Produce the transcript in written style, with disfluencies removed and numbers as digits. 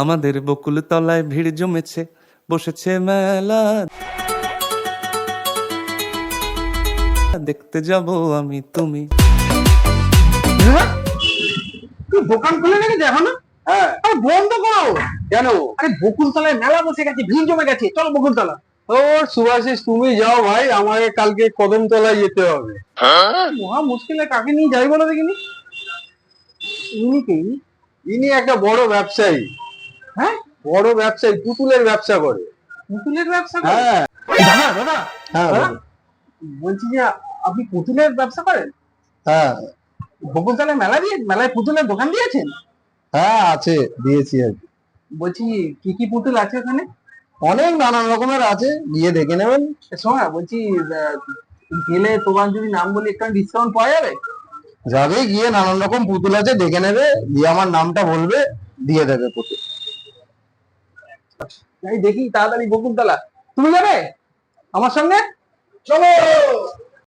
আমাদের বকুল তলায় ভিড় জমেছে, বসেছে মেলা, দেখতে যাব আমি তুমি। তুই দোকান খুলে রেখেছে এখনো? হ্যাঁ। আরে বন্ধ করো। কেন? আরে বকুলতলায় মেলা বসে গেছে, ভিড় জমে গেছে, চলো বকুলতলা। ওর সুভাষিস, তুমি যাও ভাই, আমাকে কালকে কদমতলায় যেতে হবে। মহা মুশকিলে কাকে নিয়ে যাই বলো দেখিনি। ইনি কে? ইনি একটা বড় ব্যবসায়ী। হ্যাঁ, বড় ব্যবসায়ী, পুতুলের ব্যবসা করে। পুতুলের ব্যবসা করে? হ্যাঁ দাদা দাদা হ্যাঁ দাদা, বলছি যে আপনি পুতুলের ব্যবসা করেন? হ্যাঁ বকুলতলায় মেলায় পুতুলের দোকান দিয়েছেন? হ্যাঁ আছে, দিয়েছি আর কি। বলছি কি কি পুতুল আছে ওখানে? অনেক নানান রকমের আছে, গিয়ে দেখে নেবেন। শোনা, বলছি গেলে তোমার যদি নাম বলি একটু ডিসকাউন্ট পাওয়া যাবে? যাবে, গিয়ে নানান রকম পুতুল আছে, দেখে নেবে, দিয়ে আমার নামটা বলবে, দিয়ে দেবে পুতুল। তাই দেখি তাড়াতাড়ি বকুলতলা। তুমি যাবে আমার সঙ্গে? চলো।